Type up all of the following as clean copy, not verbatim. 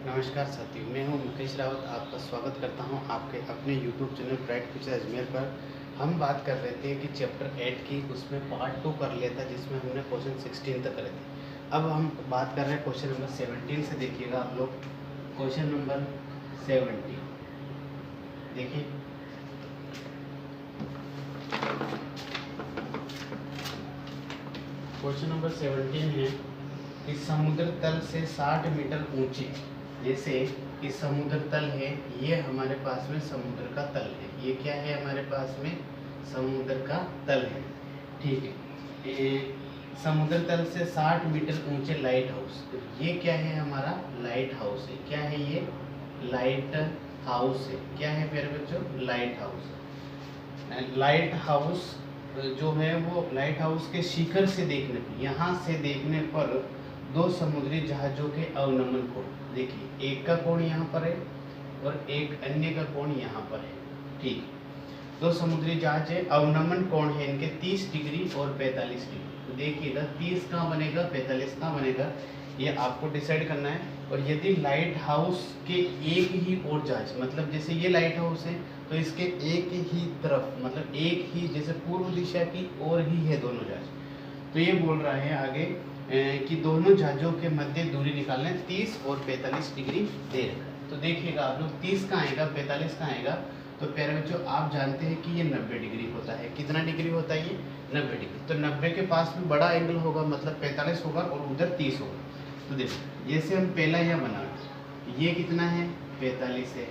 नमस्कार साथियों, मैं हूं मुकेश रावत। आपका स्वागत करता हूं आपके अपने YouTube channel bright future Ajmer पर। हम बात कर रहे थे कि चैप्टर 8 की, उसमें पार्ट 2 कर लिया था जिसमें हमने क्वेश्चन 16 तक करे थे। अब हम बात कर रहे हैं क्वेश्चन नंबर 17 से। देखिएगा आप लोग, क्वेश्चन नंबर 17 देखिए। क्वेश्चन नंबर 17 है कि समुद्र तल से 60 मीटर ऊंचे, जैसे कि समुद्र तल है, ये हमारे पास में समुद्र का तल है। ये क्या है हमारे पास में? समुद्र का तल है, ठीक है। समुद्र तल से 60 मीटर ऊंचे लाइट हाउस, तो ये क्या है? हमारा लाइट हाउस है। क्या है ये? लाइट हाउस है। क्या है प्यारे बच्चों? Light house. लाइट हाउस जो है वो लाइट हाउस के शिखर से देखने पर, यहाँ से देखने पर दो समुद्री जहाज़ों के अवनमन कोण, देखिए एक का कोण यहाँ पर है और एक अन्य का कोण यहाँ पर है, ठीक है। दो समुद्री जहाज है, अवनमन कोण है इनके 30 डिग्री और 45 डिग्री। तो देखिएगा 30 कहाँ बनेगा, 45 कहाँ बनेगा, ये आपको डिसाइड करना है। और यदि लाइट हाउस के एक ही और जहाज, मतलब जैसे ये लाइट हाउस है तो इसके एक ही तरफ, मतलब एक ही, जैसे पूर्व दिशा की और ही है दोनों जहाज, तो ये बोल रहा है आगे कि दोनों जहाज़ों के मध्य दूरी निकालना है, 30 और 45 डिग्री दे रखा है। तो देखिएगा आप लोग, 30 कहाँ आएगा, 45 कहाँ आएगा? तो प्यारे बच्चों आप जानते हैं कि ये 90 डिग्री होता है। कितना डिग्री होता है ये? 90 डिग्री। तो 90 के पास में बड़ा एंगल होगा, मतलब 45 होगा और उधर 30 होगा। तो देखो जैसे हम पहला यह बना, ये कितना है? 45 है,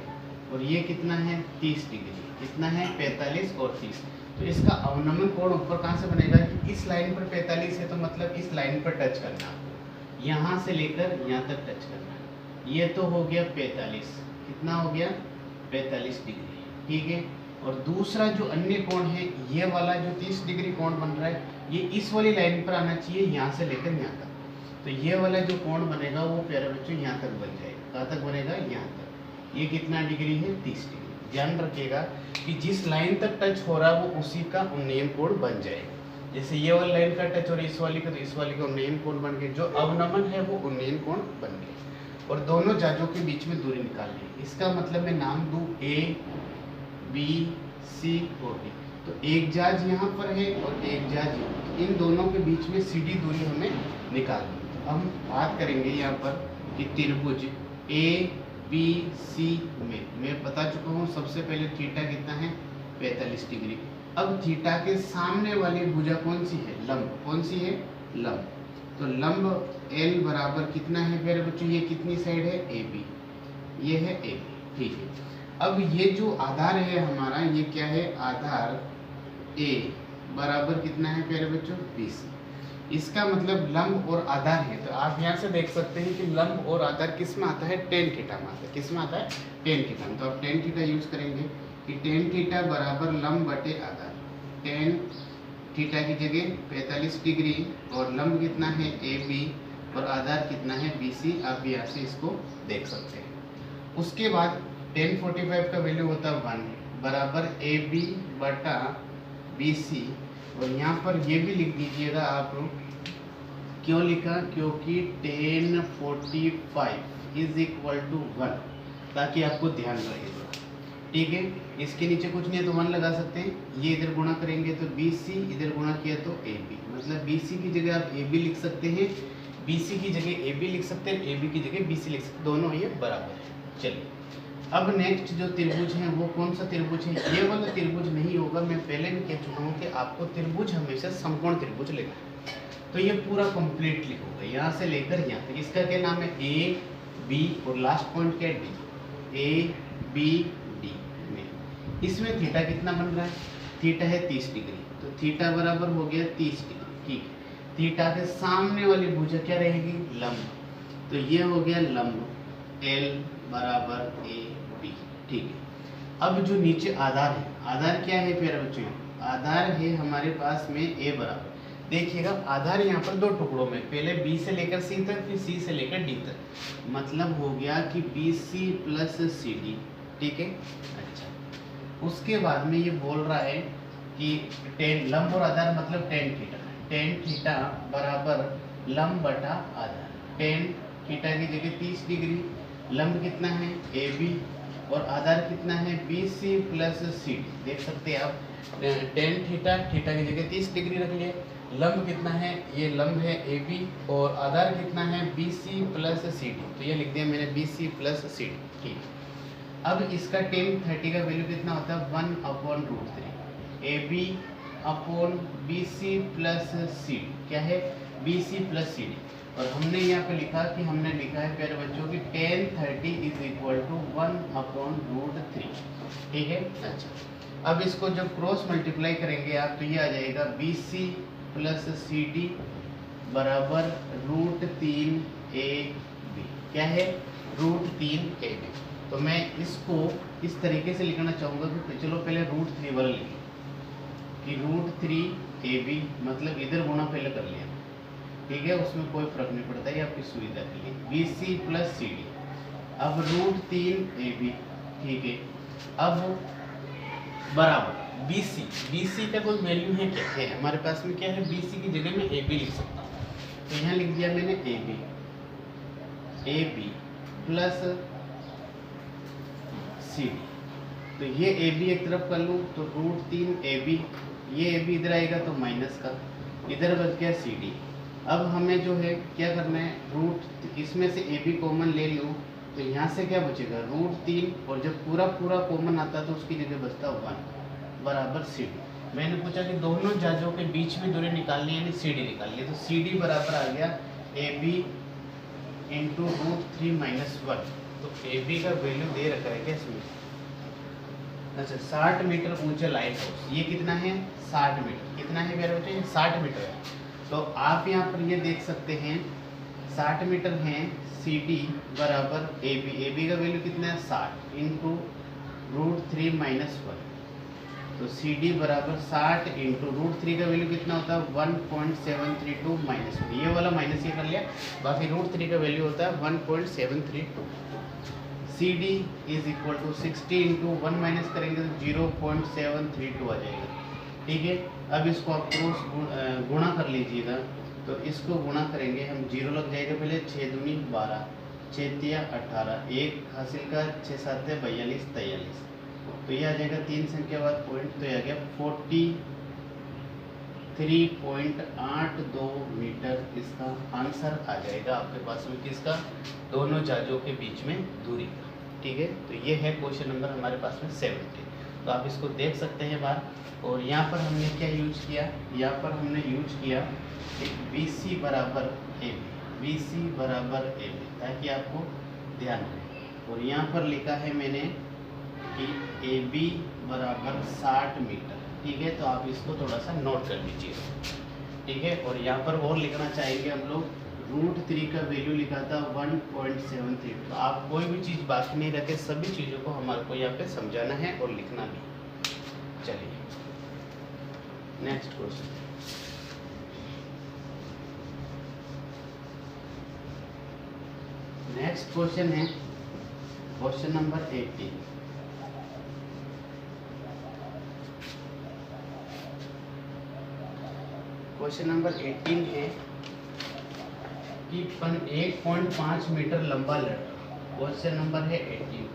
और ये कितना है? 30 डिग्री। कितना है? 45 और 30। तो इसका अवनमन कोण ऊपर कहाँ से बनेगा कि इस लाइन पर 45 है, तो मतलब इस लाइन पर टच करना आपको, यहाँ से लेकर यहाँ तक टच करना है। ये तो हो गया 45। कितना हो गया? 45 डिग्री, ठीक है। और दूसरा जो अन्य कोण है, ये वाला जो 30 डिग्री कोण बन रहा है, ये इस वाली लाइन पर आना चाहिए, यहाँ से लेकर यहाँ तक। तो ये वाला जो कोण बनेगा वो प्यारे बच्चों यहाँ तक बन जाएगा। कहाँ तक बनेगा? यहाँ तक। ये कितना डिग्री है? 30 डिग्री। ध्यान रखिएगा कि जिस लाइन तक टच हो रहा है वो उसी का उन्नयन कोण बन जाएगा। जैसे ये वाली लाइन का टच हो रही है इस वाली का, तो इस वाली का उन्नयन कोण बन गया। जो अवनमन है वो उन्नयन कोण बन गया। और दोनों जहाजों के बीच में दूरी निकालनी है। इसका मतलब मैं नाम दूं A, B, C और D। तो एक जहाज यहाँ पर है और एक जहाज यहाँ, तो इन दोनों के बीच में CD दूरी हमें निकालनी है। तो हम बात करेंगे यहाँ पर कि त्रिभुज A, B, C में मैं बता चुका हूँ सबसे पहले थीटा कितना है? 45 डिग्री। अब थीटा के सामने वाली भुजा कौन सी है? लंब। कौन सी है? लंब। तो लंब L बराबर कितना है मेरे बच्चों? ये कितनी साइड है? AB। ये है AB, ठीक है। अब ये जो आधार है हमारा, ये क्या है? आधार A बराबर कितना है प्यारे बच्चों? BC। इसका मतलब लंब और आधार है। तो आप यहाँ से देख सकते हैं कि लंब और आधार किस में आता है? टेन थीटा में आता है। किस में आता है? टेन थीटा में। तो आप टेन थीटा यूज करेंगे कि टेन थीटा बराबर लंब बटे आधार। टेन थीटा की जगह 45 डिग्री और लंब कितना है? AB और आधार कितना है? BC। आप यहाँ से इसको देख सकते हैं। उसके बाद टेन 45 का वैल्यू होता है 1 बराबर AB बटा BC। और यहाँ पर ये भी लिख दीजिएगा आप लोग। क्यों लिखा? क्योंकि टेन 45 इज इक्वल टू 1, ताकि आपको ध्यान रहेगा, ठीक है। इसके नीचे कुछ नहीं है तो 1 लगा सकते हैं। ये इधर गुणा करेंगे तो BC, इधर गुणा किया तो AB, मतलब BC की जगह आप AB लिख सकते हैं, BC की जगह AB लिख सकते हैं, AB की जगह BC लिख सकते हैं, दोनों ये बराबर है। चलिए अब नेक्स्ट जो त्रिभुज है वो कौन सा त्रिभुज है? ये वाला त्रिभुज नहीं होगा। मैं पहले भी कह चुका हूँ कि आपको त्रिभुज हमेशा समकोण त्रिभुज लेना है। तो ये पूरा कंप्लीटली होगा, यहाँ से लेकर यहाँ तक। इसका क्या नाम है? A, B और लास्ट पॉइंट क्या है? D। A, B, D में इसमें थीटा कितना बन रहा है? थीटा है 30 डिग्री। तो थीटा बराबर हो गया 30 डिग्री, ठीक है। थीटा के सामने वाली भुजा क्या रहेगी? लंब। तो ये हो गया लंब L बराबर AB, ठीक है। अब जो नीचे आधार है, आधार क्या है प्यारे बच्चों? आधार है हमारे पास में A बराबर, देखिएगा आधार यहाँ पर दो टुकड़ों में, पहले B से लेकर C तक, फिर C से लेकर D तक, मतलब हो गया कि BC प्लस CD, ठीक है। अच्छा, उसके बाद में ये बोल रहा है कि टेन लंब और आधार मतलब टेन थीटा। टेन थीटा बराबर लंब बटा आधार। टेन थीटा की जगह 30 डिग्री लंब कितना है ए बी और आधार कितना है B C plus C D. देख सकते हैं आप टेन थीटा, थीटा की जगह 30 डिग्री रख लिए। लंब कितना है, ये लंब है ए बी और आधार कितना है B C plus C D, तो ये लिख दिया मैंने B C plus C D. ठीक, अब इसका टेन 30 का वैल्यू कितना होता है 1/√3 A B upon B C plus C D. क्या है B C plus C D, और हमने यहाँ पे लिखा कि हमने लिखा है प्यारे बच्चों की टेन 30 इज इक्वल टू 1/√3। ठीक है। अच्छा, अब इसको जब क्रॉस मल्टीप्लाई करेंगे आप तो ये आ जाएगा B C plus C D बराबर √3 ए बी। क्या है √3 ए बी। तो मैं इसको इस तरीके से लिखना चाहूँगा कि चलो पहले √3 वाला लिखें कि √3 ए बी, मतलब इधर गुणा पहले कर लिया। ठीक है, उसमें कोई फर्क नहीं पड़ता है आपकी सुविधा के लिए। B C plus C D, अब √3 ए बी। ठीक है, अब बराबर बी सी का कोई वैल्यू है क्या है हमारे पास में, क्या है बी सी की जगह में ए बी लिख सकता हूँ। तो यहाँ लिख दिया मैंने A B plus C D. तो ये ए बी एक तरफ कर लूँ तो √3 ए बी, ये ए बी इधर आएगा तो माइनस का, इधर बच गया सी डी। अब हमें जो है क्या करना है, रूट इसमें से ए बी कॉमन ले लूँ तो यहाँ से क्या बचेगा √3, और जब पूरा पूरा कॉमन आता है तो उसकी जगह बचता 1 बराबर सी डी। मैंने पूछा कि दोनों जाजों के बीच में दूरी निकालनी है, यानी सी डी निकालनी है, तो सी डी बराबर आ गया ए बी इंटू √3 माइनस 1। तो ए बी का वैल्यू दे रखा है क्या इसमें, अच्छा 60 मीटर ऊंचा लाइट हाउस। ये कितना है 60 मीटर, कितना है मेरे बच्चे 60 मीटर है। तो आप यहाँ पर ये देख सकते हैं 60 मीटर हैं, सी डी बराबर ए बी का वैल्यू कितना है 60 इंटू √3 माइनस 1। तो सी डी बराबर 60 इंटू √3 का वैल्यू कितना होता है 1.732 माइनस 1। ये वाला माइनस ये कर लिया, बाकी √3 का वैल्यू होता है 1.732। C D is equal to 60 into 1 minus करेंगे तो 0.732 आ जाएगा। ठीक है, अब इसको आप क्रॉस गुणा कर लीजिएगा, तो इसको गुणा करेंगे हम, 0 लग जाएगा पहले, 6 दूनी 12, 6 तिया 18, 1 हासिल का 6 7 42 43। तो ये आ जाएगा 3 संख्या बाद पॉइंट, तो ये आ गया 43.82 मीटर इसका आंसर आ जाएगा आपके पास में, किसका दोनों जाजों के बीच में दूरी का। ठीक है, तो ये है क्वेश्चन नंबर हमारे पास में 70। तो आप इसको देख सकते हैं बार। और यहाँ पर हमने क्या यूज किया, यहाँ पर हमने यूज किया बी सी बराबर ए बी, ताकि आपको ध्यान रहे। और यहाँ पर लिखा है मैंने कि ए बी बराबर 60 मीटर। ठीक है, तो आप इसको थोड़ा सा नोट कर लीजिए। ठीक है, और यहाँ पर और लिखना चाहेंगे हम लोग, √3 का वैल्यू लिखा था 1.73। तो आप कोई भी चीज़ बाकी नहीं रखे, सभी चीज़ों को हमारे को यहाँ पे समझाना है और लिखना भी। चलिए नेक्स्ट क्वेश्चन। नेक्स्ट क्वेश्चन है क्वेश्चन नंबर 18। क्वेश्चन नंबर 18 है कि 1.5 मीटर लंबा लड़का, क्वेश्चन नंबर है 18,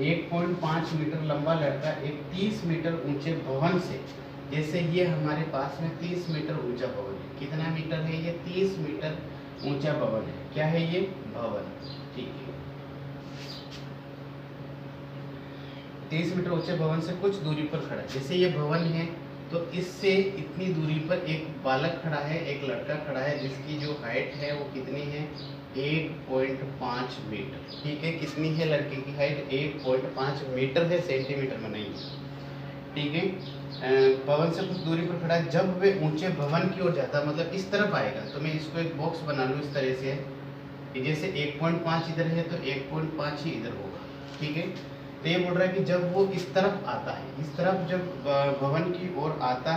1.5 मीटर लंबा लड़का एक 30 मीटर ऊंचे भवन से, जैसे ये हमारे पास में 30 मीटर ऊंचा भवन है। कितना मीटर है ये 30 मीटर ऊंचा भवन है। क्या है ये भवन। ठीक है, 30 मीटर ऊंचे भवन से कुछ दूरी पर खड़ा है। जैसे ये भवन है तो इससे इतनी दूरी पर एक बालक खड़ा है, एक लड़का खड़ा है, जिसकी जो हाइट है वो कितनी है 1.5 मीटर। ठीक है, कितनी है लड़के की हाइट 1.5 मीटर है, सेंटीमीटर में नहीं। ठीक है, भवन से कुछ दूरी पर खड़ा है। जब वे ऊंचे भवन की ओर जाता, मतलब इस तरफ आएगा, तो मैं इसको एक बॉक्स बना लूँ इस तरह से कि जैसे 1.5 इधर है तो 1.5 ही इधर होगा। ठीक है, तो ये बोल रहा है कि जब वो इस तरफ आता है, इस तरफ जब भवन की ओर आता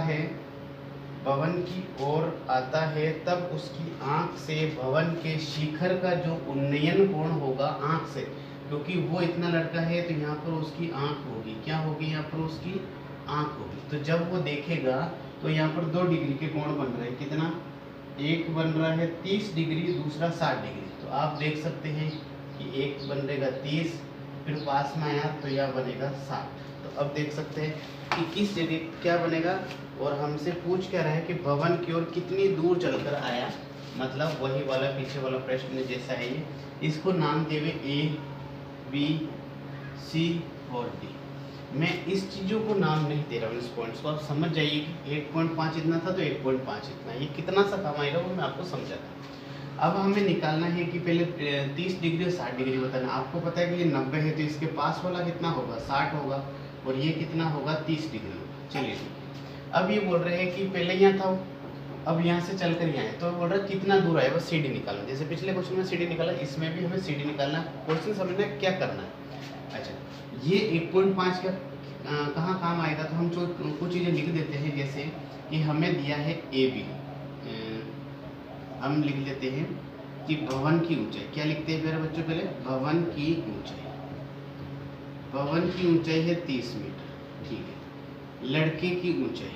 है, तब उसकी आंख से भवन के शिखर का जो उन्नयन कोण होगा आंख से, क्योंकि वो इतना लड़का है तो यहाँ पर उसकी आंख होगी। क्या होगी यहाँ पर उसकी आंख होगी। तो जब वो देखेगा तो यहाँ पर 2 डिग्री के कोण बन रहे हैं। कितना, एक बन रहा है 30 डिग्री, दूसरा 60 डिग्री। तो आप देख सकते हैं कि एक बनेगा 30, फिर पास में आया तो यह बनेगा 60। तो अब देख सकते हैं कि इस जगह क्या बनेगा, और हमसे पूछ क्या रहा है कि भवन की ओर कितनी दूर चलकर आया, मतलब वही वाला पीछे वाला प्रश्न जैसा है ये। इसको नाम देवे ए, बी, सी और डी। मैं इस चीज़ों को नाम नहीं दे रहा हूँ, इस पॉइंट्स को आप समझ जाइए कि 1.5 इतना था तो 1.5 इतना, ये कितना सा काम आएगा वो मैं आपको समझाता। अब हमें निकालना है कि पहले 30 डिग्री और 60 डिग्री बताना। आपको पता है कि ये 90 है तो इसके पास वाला कितना होगा, 60 होगा, और ये कितना होगा, 30 डिग्री होगा। चलिए ठीक है। अब ये बोल रहे हैं कि पहले यहाँ था, अब यहाँ से चल कर यहाँ है, तो बोल रहा है कितना दूर आएगा, सीडी निकालना। जैसे पिछले क्वेश्चन में सीडी निकाला, इसमें भी हमें सीडी निकालना। क्वेश्चन समझना क्या करना है। अच्छा, ये 1.5 का कहाँ काम आएगा, तो हम जो कुछ चीज़ें लिख देते हैं। जैसे कि हमें दिया है ए बी, हम लिख लेते हैं कि भवन की ऊंचाई, क्या लिखते हैं मेरे बच्चों, पहले भवन की ऊंचाई, भवन की ऊंचाई है 30 मीटर, ठीक है। लड़के की ऊंचाई,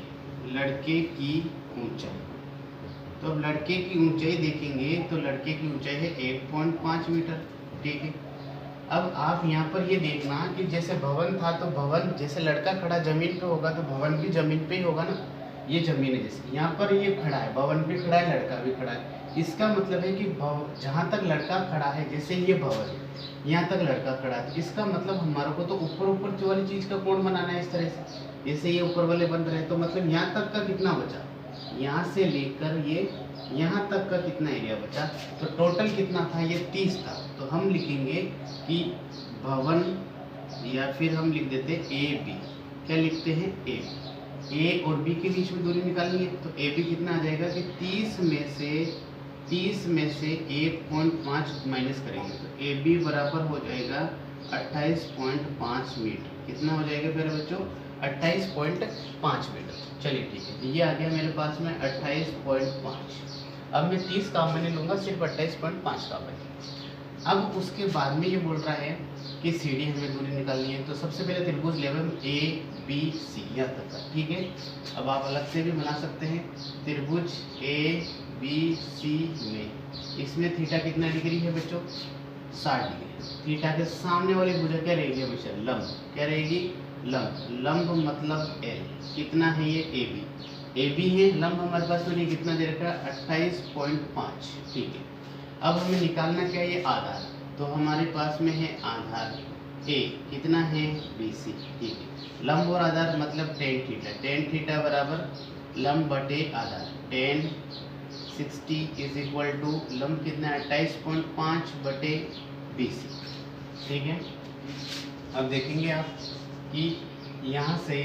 लड़के की ऊंचाई, तो अब लड़के की ऊंचाई देखेंगे तो लड़के की ऊंचाई है 1.5 मीटर, ठीक है। अब आप यहाँ पर ये देखना कि जैसे भवन था तो भवन, जैसे लड़का खड़ा जमीन पे होगा तो भवन भी जमीन पे ही होगा ना, ये जमीन है। जैसे यहाँ पर ये खड़ा है, भवन भी खड़ा है, लड़का भी खड़ा है, इसका मतलब है कि जहाँ तक लड़का खड़ा है, जैसे ये भवन है, यहाँ तक लड़का खड़ा है, इसका मतलब हमारे को तो ऊपर ऊपर जो वाली चीज़ का कोण बनाना है इस तरह से, जैसे ये ऊपर वाले बन रहे हैं, तो मतलब यहाँ तक का कितना बचा, यहाँ से लेकर ये यहाँ तक का कितना एरिया बचा, तो टोटल कितना था, ये 30 था। तो हम लिखेंगे कि भवन, या फिर हम लिख देते ए बी, क्या लिखते हैं, ए और बी के बीच में दूरी निकालनी है, तो ए बी कितना आ जाएगा कि 30 में से 1.5 माइनस करेंगे, तो ए बी बराबर हो जाएगा 28.5 मीटर। कितना हो जाएगा मेरे बच्चों, 28.5 मीटर। चलिए ठीक है, ये आ गया मेरे पास में 28.5। अब मैं 30 काम में नहीं लूँगा, सिर्फ 28.5 काम में। अब उसके बाद में ये बोल रहा है कि सी डी हमें दूरी निकालनी है, तो सबसे पहले त्रिभुज लेवल ए बी सी यहाँ तक का, ठीक है। अब आप अलग से भी बना सकते हैं त्रिभुज ए बी सी में, इसमें थीटा कितना डिग्री है बच्चों, 60 डिग्री। थीटा के सामने वाली भुजा क्या रहेगी हमेशा, लंब, क्या रहेगी, लंब। लंब मतलब एल, कितना है ये, ए बी, ए बी है, लंब हमारे पास में कितना दे रखा है, 28.5, ठीक है। अब हमें निकालना क्या है, ये आधार, तो हमारे पास में है आधार ए, कितना है, बी सी, ठीक है। लंब और आधार मतलब टेन थीटा, टेन थीटा बराबर लंब बटे आधार, टेन 60 इज इक्वल टू लंब कितना है, 28.5 बटे बी सी, ठीक है। अब देखेंगे आप कि यहाँ से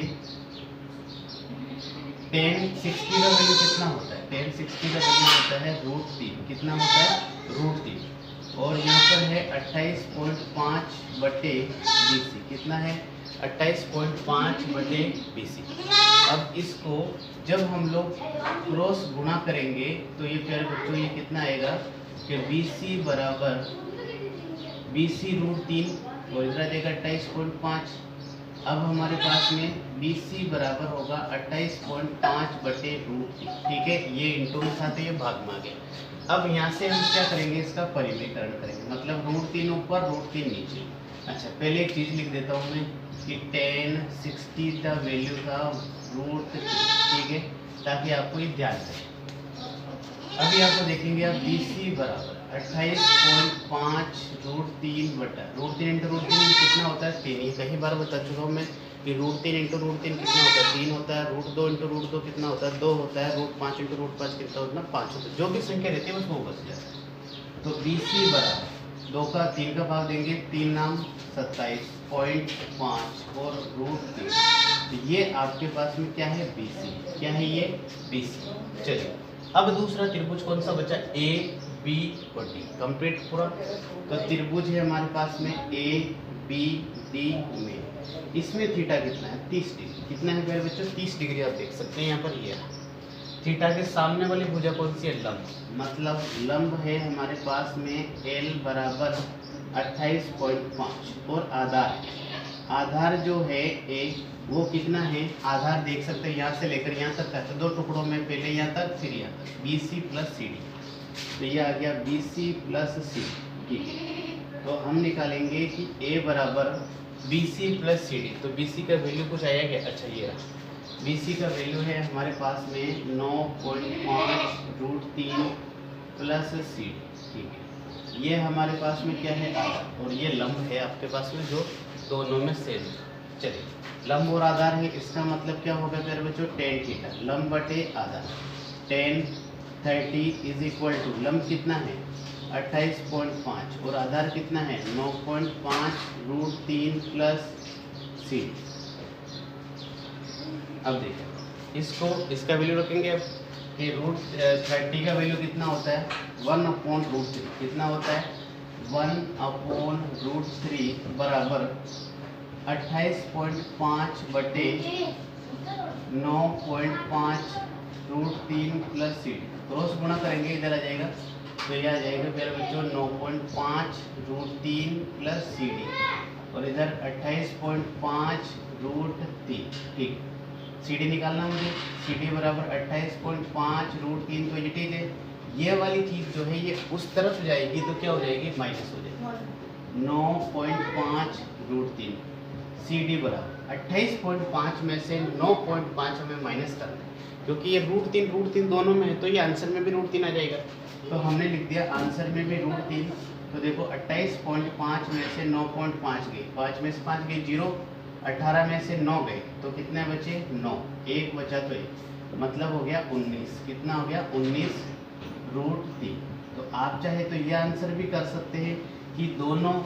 tan 60 का वैल्यू कितना होता है, tan 60 का वैल्यू होता है √3, कितना होता है, √3, और यहाँ पर है 28.5 बटे BC, कितना है, 28.5 बटे BC। अब इसको जब हम लोग क्रॉस गुणा करेंगे तो ये प्यारे बच्चों ये कितना आएगा कि BC बराबर BC √3 और इधर आ जाएगा 28.5। अब हमारे पास में BC बराबर होगा 28.5 बटे √3, ठीक है। ये इंटू के साथ ये भाग में आ गया। अब यहाँ से हम क्या करेंगे, इसका परिमेयकरण करेंगे, मतलब √3 ऊपर √3 नीचे। अच्छा, पहले एक चीज़ लिख देता हूँ मैं कि tan 60 का वैल्यू था √3, ठीक है, ताकि आपको ये ध्यान रहे। अभी आपको देखेंगे आप BC बराबर 28.5 √3 बटा √3 इंटू √3 कितना होता है, 3। ये कई बार बता चुका हूँ मैं कि √3 इंटू √3 कितना होता है, 3 होता है। √2 इंटू √2 कितना होता है, 2 होता है। √5 इंटू √5 कितना होता है, 5 होता है। जो भी संख्या रहती है बस वो बच जाता है। तो BC बराबर 2 का 3 का भाग देंगे, 3 नाम 27.5 और √3, तो ये आपके पास में क्या है, BC, क्या है ये, BC। चलिए अब दूसरा त्रिभुज कौन सा बचा, ए बी और डी, कंप्लीट पूरा। तो त्रिभुज है हमारे पास में ए बी डी में, इसमें थीटा कितना है, 30 डिग्री, कितना है मेरे बच्चों, 30 डिग्री। आप देख सकते हैं यहाँ पर ये थीटा के सामने वाली भुजा कौन सी है, लंब, मतलब लंब है हमारे पास में एल बराबर 28.5 और आधार, आधार जो है ए वो कितना है, आधार देख सकते हैं यहाँ से लेकर यहाँ तक का, तो 2 टुकड़ों में, पहले यहाँ तक फिर यहाँ तक, BC प्लस CD, तो ये आ गया BC प्लस CD, ठीक है। तो हम निकालेंगे कि ए बराबर B C plus C D. तो बी सी का वैल्यू कुछ आया क्या? अच्छा ये रहा, बी सी का वैल्यू है हमारे पास में 9.5√3 प्लस सी डी। ठीक है, ये हमारे पास में क्या है? आधार, और ये लंब है आपके पास में जो दोनों में सेम। चलिए, लंब और आधार है, इसका मतलब क्या होगा मेरे बच्चों? tan थीटा, लंब बटे आधार। tan 30 इज इक्वल टू, लंब कितना है? 28.5 और आधार कितना है? 9.5√3 प्लस सी। अब देखिए इसको, इसका वैल्यू रखेंगे अब कि √30 का वैल्यू कितना होता है? 1/√3। कितना होता है? 1/√3 बराबर 28.5 बटे 9.5√3 प्लस सी। क्रॉस गुणा करेंगे, इधर आ जाएगा, तो ये आ जाएगा मेरे बच्चों 9.5√3 प्लस सी डी, और इधर 28.5√3। ठीक, सी डी निकालना मुझे। सी डी बराबर 28.5√3, तो ये है, ये वाली चीज़ जो है ये उस तरफ जाएगी तो क्या हो जाएगी? माइनस हो जाएगी। 9.5√3 सी डी बराबर 28.5 में से 9.5 हमें माइनस करना है, क्योंकि ये √3 दोनों में है, तो ये आंसर में भी √3 आ जाएगा। तो हमने लिख दिया आंसर में भी √3। तो देखो 28.5 में से 9.5 गए, 5 में से 5 गए 0, 18 में से 9 गए, तो कितने बचे? 9, एक बचा तो एक, मतलब हो गया 19। कितना हो गया? 19√3। तो आप चाहे तो ये आंसर भी कर सकते हैं कि दोनों,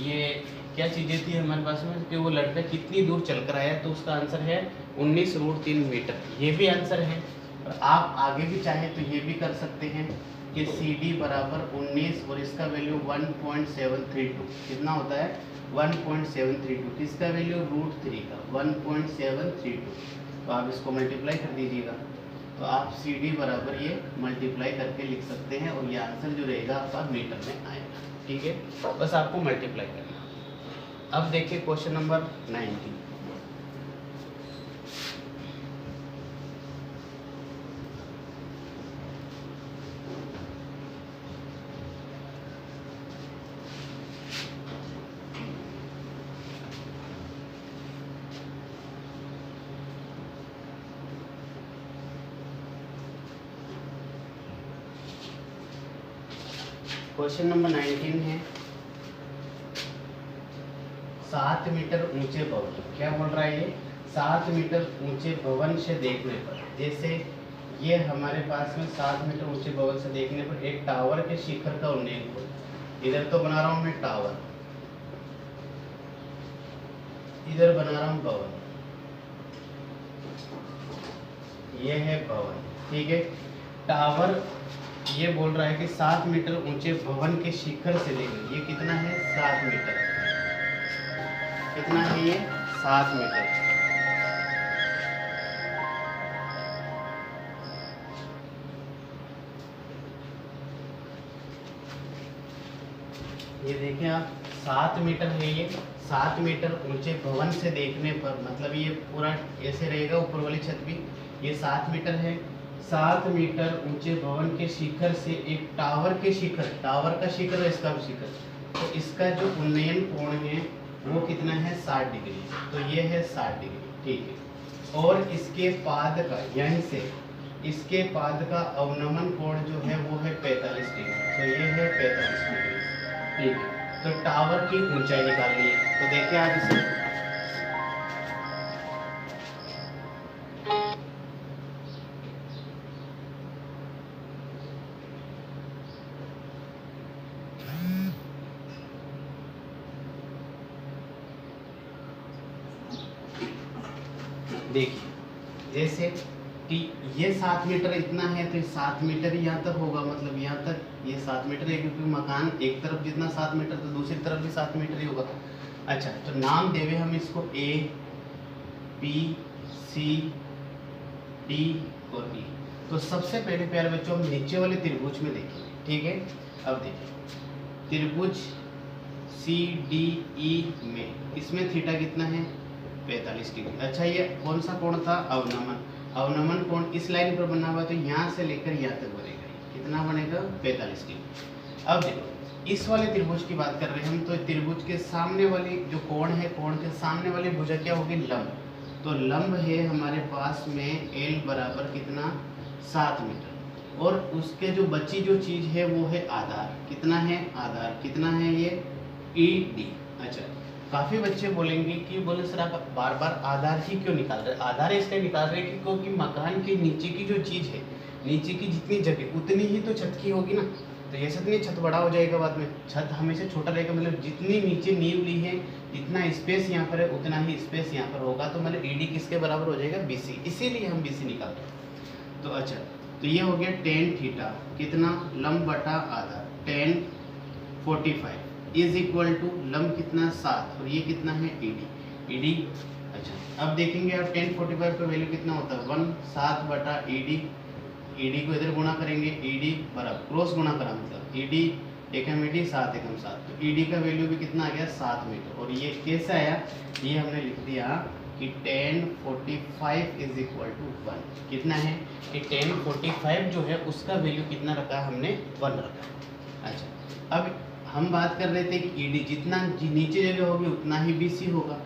ये क्या चीज़ें थी हमारे पास में कि वो लड़का कितनी दूर चल कर आया, तो उसका आंसर है 19√3 मीटर। ये भी आंसर है। और आप आगे भी चाहे तो ये भी कर सकते हैं कि सी डी बराबर 19 और इसका वैल्यू 1.732। कितना होता है? 1.732। किसका वैल्यू? √3 का 1.732। तो आप इसको मल्टीप्लाई कर दीजिएगा, तो आप सी डी बराबर ये मल्टीप्लाई करके लिख सकते हैं, और ये आंसर जो रहेगा आपका मीटर में आएगा। ठीक है, बस आपको मल्टीप्लाई करना। अब देखिए क्वेश्चन नंबर 19। क्वेश्चन नंबर 19 है, 7 मीटर ऊंचे भवन। क्या बोल रहा है ये? 7 मीटर ऊंचे भवन से देखने पर, जैसे ये हमारे पास में 7 मीटर ऊंचे भवन से देखने पर एक टावर के शिखर का उन्नयन हो। इधर तो बना रहा हूं मैं टावर, इधर बना रहा हूं भवन, ये है भवन। ठीक है, टावर ये बोल रहा है कि 7 मीटर ऊंचे भवन के शिखर से लेकर, ये कितना है? 7 मीटर। कितना है ये? 7 मीटर। ये देखें आप, 7 मीटर है ये। 7 मीटर ऊंचे भवन से देखने पर, मतलब ये पूरा ऐसे रहेगा, ऊपर वाली छत भी, ये 7 मीटर है। 7 मीटर ऊंचे भवन के शिखर से एक टावर के शिखर, टावर का शिखर है, इसका भी शिखर, तो इसका जो उन्नयन कोण है वो कितना है? 60 डिग्री। तो ये है 60 डिग्री। ठीक है, और इसके पाद का, यहीं से इसके पाद का अवनमन कोण जो है वो है 45 डिग्री। तो ये है 45 डिग्री। ठीक है, तो टावर की ऊंचाई निकालनी है। तो देखिए आप इसे, देखिए जैसे कि ये 7 मीटर इतना है, तो 7 मीटर यहाँ तक होगा, मतलब यहाँ तक ये 7 मीटर है, क्योंकि मकान एक तरफ जितना 7 मीटर तो दूसरी तरफ भी 7 मीटर ही होगा। अच्छा, तो नाम देवे हम इसको A, B, C, D और E। तो सबसे पहले प्यारे बच्चों हम नीचे वाले त्रिभुज में देखेंगे। ठीक है, अब देखिए त्रिभुज CDE में, इसमें थीटा कितना है? 45 डिग्री। अच्छा, ये कौन सा कोण था? अवनमन। अवनमन कोण इस लाइन पर बना हुआ, तो यहाँ से लेकर यहाँ तक बनेगा। कितना बनेगा? 45 डिग्री। अब देखो इस वाले त्रिभुज की बात कर रहे हैं हम, तो त्रिभुज के सामने वाली जो कोण है, कोण के सामने वाली भुजा क्या होगी, लंब। तो लंब है हमारे पास में एल बराबर कितना, 7 मीटर, और उसके जो बची जो चीज है वो है आधार। कितना है आधार, कितना है ये, ED। अच्छा, काफी बच्चे बोलेंगे कि बोले सर आप बार बार आधार ही क्यों निकाल रहे हैं। आधार इसलिए निकाल रहे हैं क्योंकि मकान के नीचे की जो चीज है, नीचे की जितनी जगह उतनी ही तो छत की होगी ना। तो ये नहीं छत बड़ा हो जाएगा बाद में, छत हमेशा छोटा रहेगा, मतलब जितनी नीचे नींव ली है जितना स्पेस यहाँ पर है उतना ही स्पेस यहाँ पर होगा। तो मतलब ED किसके बराबर हो जाएगा, BC, इसीलिए हम BC निकाल रहे हैं। तो अच्छा, तो ये हो गया tan थीटा कितना, लंब बटा आधार, tan 45 इज इक्वल टू लंब कितना 7 और ये कितना है ED। अच्छा, अब देखेंगे आप tan 45 का वैल्यू कितना होता है, 1 7 बटा ED को इधर गुणा करेंगे, ED बराबर क्रॉस गुणा करा मतलब ED एकम ED 7 एकम 7, तो ED का वैल्यू भी कितना आ गया 7 मीटर। और ये कैसे आया, ये हमने लिख दिया कि tan 45 इज इक्वल टू 1। कितना है कि tan 45 जो है उसका वैल्यू कितना रखा है हमने, 1 रखा। अच्छा, अब हम बात कर रहे थे कि ED जितना नीचे जगह होगी उतना ही BC होगा,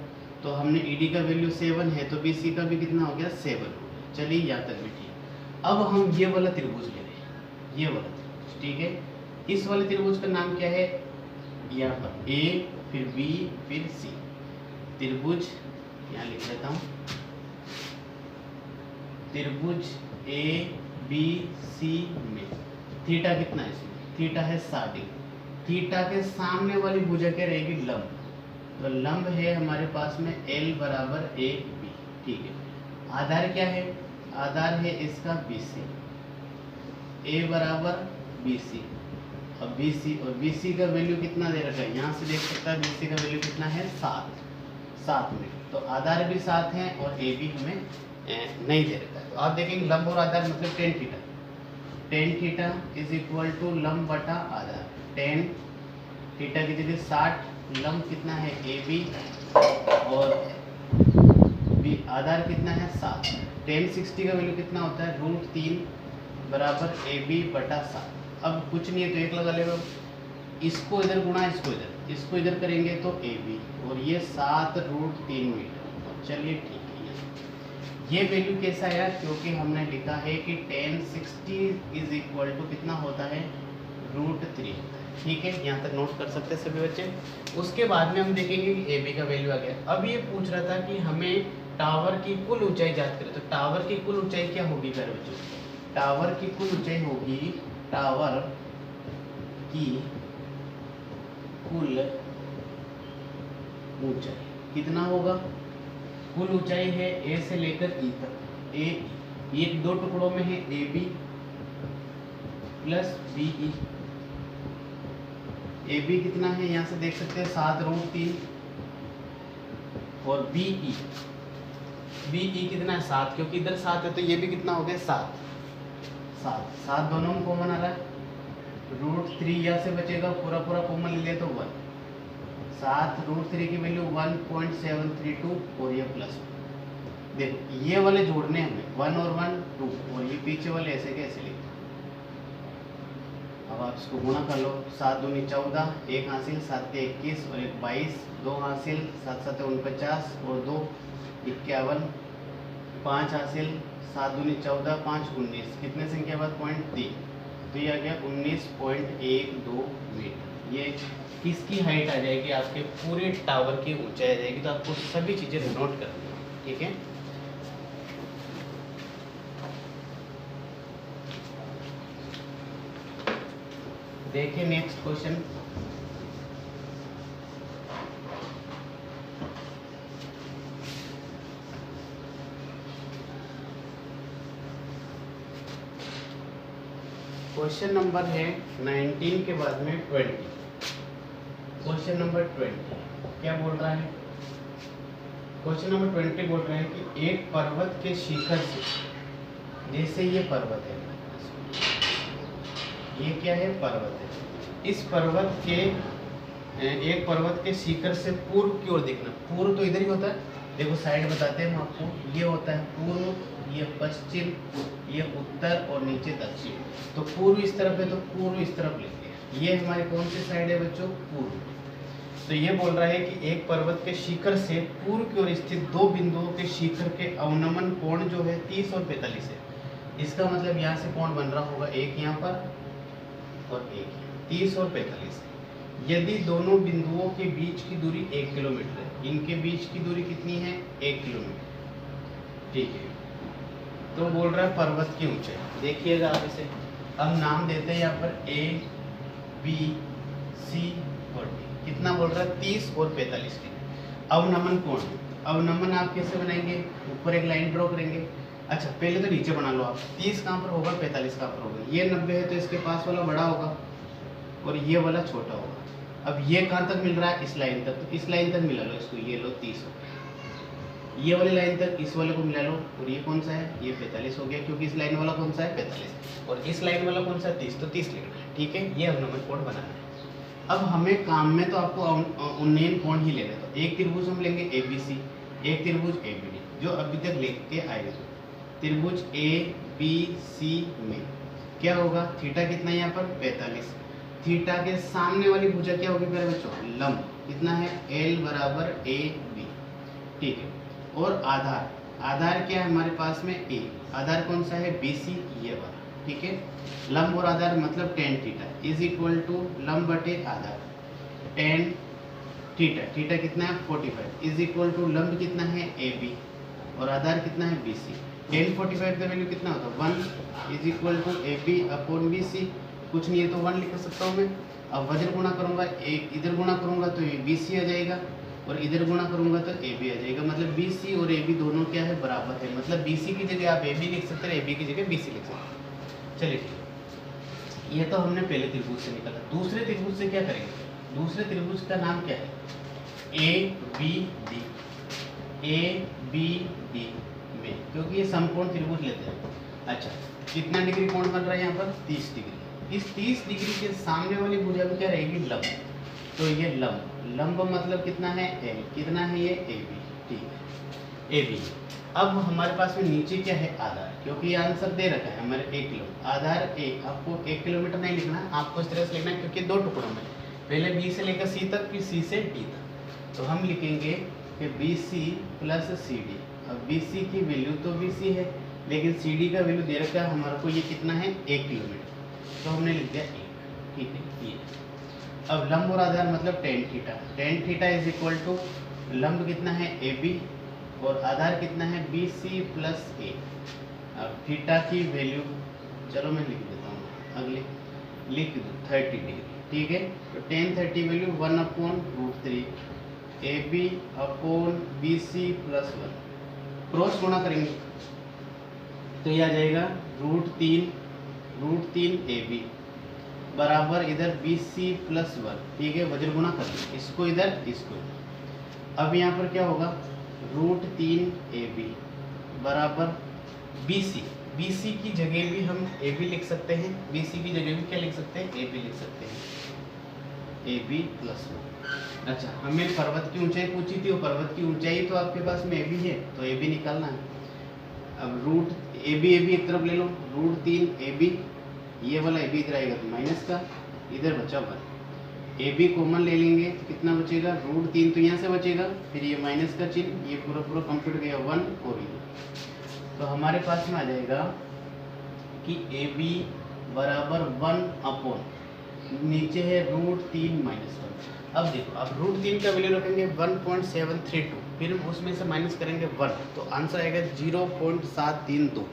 तो हमने ED का वैल्यू 7 है तो BC का भी कितना हो गया 7 हो गया। चलिए यहाँ तक भी ठीक। अब हम ये वाला त्रिभुज ले रहे हैं, ये वाला त्रिभुज, ठीक है। इस वाले त्रिभुज का नाम क्या है, यहाँ पर A फिर B फिर C, त्रिभुज यहाँ लिख देता हूँ, त्रिभुज ABC में थीटा कितना है इसमें, थीटा है 60 डिग्री। थीटा के सामने वाली भुजा क्या रहेगी, लंब। तो लंब है हमारे पास में L बराबर AB, ठीक है। आधार क्या है, आधार है इसका BC, A बराबर BC, अब BC और BC का वैल्यू कितना दे रखा है, यहाँ से देख सकता है BC का वैल्यू कितना है 7 में। तो आधार भी 7 है और A भी हमें नहीं दे रखा है। तो आप देखेंगे लंब और आधार मतलब tan theta is equal to लंब बटा आधार। tan थीटा की जगह 60, लंब कितना है AB और आधार कितना है 7। tan 60 का वैल्यू कितना होता है, √3 बराबर AB बटा 7। अब कुछ नहीं है तो एक लगा लेगा, इसको इधर गुणा इसको इधर करेंगे तो AB और ये 7√3 मीटर। चलिए ठीक है, ये वैल्यू कैसा आया, क्योंकि हमने लिखा है कि tan 60 इज इक्वल टू कितना होता है, √3। ठीक है, यहाँ तक नोट कर सकते हैं सभी बच्चे। उसके बाद में हम देखेंगे कि AB का वैल्यू आ गया। अब ये पूछ रहा था कि हमें टावर की कुल ऊंचाई ज्ञात करें, तो टावर की कुल ऊंचाई क्या होगी प्यारे बच्चों, टावर की कुल ऊंचाई होगी, टावर की कुल ऊंचाई कितना होगा, कुल ऊंचाई है A से लेकर E तक, ये 2 टुकड़ों में है AB प्लस BE। AB कितना है यहाँ से देख सकते हैं 7√3 और BE कितना है 7, क्योंकि इधर 7 है तो ये भी कितना हो गया 7 दोनों में कॉमन आ रहा है, √3 यहाँ से बचेगा, पूरा कॉमन ले लिया तो 1, 7√3 की वैल्यू 1.732 और ये प्लस। देखो ये वाले जोड़ने हमें 1 और 1 2 और ये पीछे वाले ऐसे कैसे लिखते हैं। अब आप इसको गुणा कर लो, 7 दूनी 14, 1 हासिल 7 के 21 और 1 22, 2 हासिल 7 7 49 और 2 51, 5 हासिल 7 दूनी 14 5 19, कितने संख्या बाद 0.3, तो ये आ गया 19.12 मीटर। ये किसकी हाइट आ जाएगी, आपके पूरे टावर की ऊंचाई आ जाएगी। तो आपको सभी चीज़ें नोट करनी है, ठीक है। देखिए नेक्स्ट क्वेश्चन, क्वेश्चन नंबर है 19 के बाद में 20। क्वेश्चन नंबर 20 क्या बोल रहा है, क्वेश्चन नंबर 20 बोल रहे हैं कि एक पर्वत के शिखर से, जैसे ये पर्वत है, ये क्या है पर्वत है, इस पर्वत के एक पर्वत के शिखर से पूर्व की ओर देखना। पूर्व तो इधर ही होता है, देखो साइड बताते हैं हम आपको, ये होता है पूर्व, ये पश्चिम, ये उत्तर और नीचे दक्षिण। तो पूर्व इस तरफ है तो पूर्व इस तरफ लिखते हैं, ये हमारी कौन सी साइड है बच्चों? पूर्व। तो ये बोल रहा है कि एक पर्वत के शिखर से पूर्व की ओर स्थित दो बिंदुओं के शिखर के अवनमन कोण जो है 30 और 45 है। इसका मतलब यहाँ से कोण बन रहा होगा एक यहाँ पर और एक 30 और 45। यदि दोनों बिंदुओं के बीच की दूरी 1 किलोमीटर है, इनके बीच की दूरी कितनी है? 1 किलोमीटर। ठीक है, तो बोल रहा है पर्वत की ऊंचाई। देखिएगा आप इसे, हम नाम देते हैं यहाँ पर A, B, C और D। कितना बोल रहा है? 30 और 45 की। अवनमन कोण, अवनमन आप कैसे बनाएंगे? ऊपर एक लाइन ड्रॉ करेंगे। अच्छा पहले तो नीचे बना लो आप। 30 कहाँ पर होगा? 45 कहाँ पर होगा? ये 90 है तो इसके पास वाला बड़ा होगा और ये वाला छोटा होगा। अब ये कहाँ तक मिल रहा है? इस लाइन तक। तो इस लाइन तक मिला लो इसको, ये लो 30 हो गया। ये वाली लाइन तक इस वाले को मिला लो और ये कौन सा है? ये 45 हो गया, क्योंकि इस लाइन वाला कौन सा है? 45। और इस लाइन वाला कौन सा है? 30। तो 30 लिखना है। ठीक है, ये अवनमन कोण बनाना है। अब हमें काम में तो आपको उन्नयन कोण ही लेना है। तो एक त्रिभुज हम लेंगे ABC, एक त्रिभुज ABD, जो अभी तक लेख के आए थे। त्रिभुज ABC में क्या होगा? थीटा कितना है यहाँ पर? 45। थीटा के सामने वाली भुजा क्या होगी मेरे बच्चों? लंब। कितना है? L बराबर AB। ठीक है, और आधार, आधार क्या है हमारे पास में? A। आधार कौन सा है? BC, ये वाला। ठीक है, लंब और आधार मतलब tan theta is equal to लंब बटे आधार tan थीटा। थीटा कितना है? 45 इज इक्वल टू लंब कितना है? AB और आधार कितना है? BC। tan 45 का वैल्यू कितना होता है? 1 is equal to AB upon BC। कुछ नहीं है तो 1 लिख सकता हूँ मैं। अब वज्र गुणा करूंगा, एक इधर गुणा करूंगा तो ये BC आ जाएगा और इधर गुणा करूंगा तो AB आ जाएगा। मतलब BC और AB दोनों क्या है? बराबर है। मतलब BC की जगह आप AB लिख सकते हैं, AB की जगह BC लिख सकते हैं। चलिए ठीक, ये तो हमने पहले त्रिभुज से निकाला। दूसरे त्रिभुज से क्या करेंगे? दूसरे त्रिभुज का नाम क्या है? ABD। ABD में, क्योंकि ये समकोण त्रिभुज लेते हैं। अच्छा, कितना डिग्री कोण बन रहा है यहाँ पर? 30 डिग्री। इस 30 डिग्री के सामने वाली भुजा में क्या रहेगी? लंब। तो ये लंब, लंब मतलब कितना है? L। कितना है ये? AB। ठीक है, AB। अब हमारे पास में नीचे क्या है? आधार, क्योंकि ये आंसर दे रखा है हमारे 1 किलो। आधार A, आपको 1 किलोमीटर नहीं लिखना है, आपको इस तरह से लिखना है, क्योंकि दो टुकड़ों में, पहले B से लेकर C तक, फिर C से D तक। तो हम लिखेंगे कि BC प्लस CD। अब BC की वैल्यू तो BC है, लेकिन CD का वैल्यू दे रखा है हमारे को, ये कितना है? 1 किलोमीटर। तो हमने लिख दिया 1। ठीक है, ये। अब लंब और आधार मतलब tan theta. tan theta is equal to लंब कितना है? AB और आधार कितना है? BC plus A। अब थीटा की वैल्यू, चलो मैं लिख देता हूँ, अगले लिख दो 30 डिग्री। ठीक है, तो tan 30 value 1 upon √3 AB upon BC plus 1। Cross गुणा करेंगे तो यह आ जाएगा √3 AB बराबर इधर BC प्लस 1। ठीक है, वज्र गुणा कर लें, इसको इधर, इसको इधर। अब यहाँ पर क्या होगा? √3 AB बराबर BC। BC की जगह भी हम AB लिख सकते हैं, BC की जगह भी क्या लिख सकते हैं? AB लिख सकते हैं, AB प्लस 1। अच्छा, हमें पर्वत की ऊंचाई पूछी थी, और पर्वत की ऊंचाई तो आपके पास में AB है, तो AB निकालना है। अब रूट AB एक तरफ ले लो, √3 AB, ये वाला AB इधर आएगा तो माइनस का, इधर बचा 1। AB कॉमन ले लेंगे तो कितना बचेगा? √3 तो यहाँ से बचेगा, फिर ये माइनस का चिन्ह, ये पूरा पूरा कंप्लीट गया 1 और ये। तो हमारे पास में आ जाएगा कि AB बराबर 1 अपॉन, नीचे है √3 माइनस 1। अब देखो, अब √3 का वैल्यू रखेंगे 1.732, फिर उसमें से माइनस करेंगे 1, तो आंसर आएगा 0.732।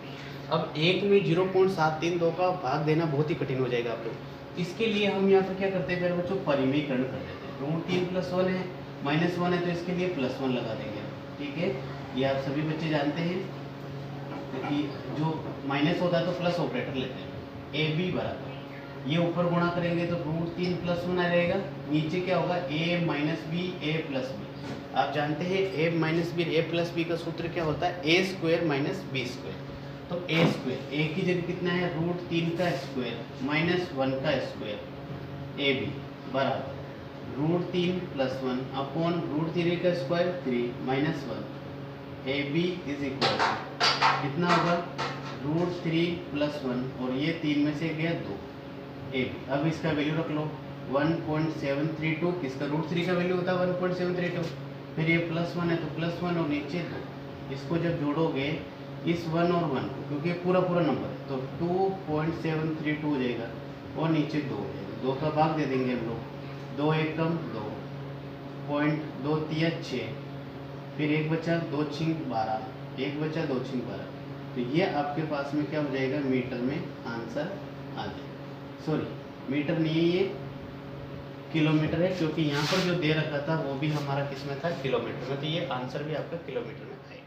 अब एक में 0.732 का भाग देना बहुत ही कठिन हो जाएगा आप लोग। इसके लिए हम यहाँ पर क्या करते हैं मेरे बच्चों? परिमेयकरण कर देते हैं। √3 प्लस 1 है, माइनस 1 है, तो इसके लिए प्लस 1 लगा देंगे। ठीक है, ये आप सभी बच्चे जानते हैं, क्योंकि जो माइनस होता है तो प्लस ऑपरेटर लेते हैं। AB बराबर, ये ऊपर गुणा करेंगे तो √3 प्लस 1 आ जाएगा, नीचे क्या होगा? A minus B A plus B. आप जानते हैं A minus B A plus B का सूत्र क्या होता है? A square minus B square. तो A स्क्वायर, A की जगह कितना है? √3 का स्क्वायर माइनस 1 का स्क्वायर AB बराबर √3 प्लस 1 अपॉन √3 का square 3 minus 1। AB is equal कितना होगा? √3 प्लस 1, और ये 3 में से गया 2, ए बी। अब इसका वैल्यू रख लो 1.732, इसका √3 का वैल्यू होता है 1.732। फिर ये +1 है तो +1 और नीचे 2, इसको जब जोड़ोगे इस 1 और 1 को, क्योंकि पूरा पूरा नंबर है, तो 2.732 हो जाएगा और नीचे 2 हो जाएगा। 2 का भाग दे देंगे हम लोग, 2 एकम 2, 0.2 6, फिर 1 बचा 2 छिंग 12, 1 बचा 2 छिंग 12। तो ये आपके पास में क्या हो जाएगा, मीटर में आंसर आ जाएगा। सॉरी, मीटर नहीं है ये, किलोमीटर है, क्योंकि यहाँ पर जो दे रखा था वो भी हमारा किस में था, किलोमीटर में। तो ये आंसर भी आपका किलोमीटर में आएगा।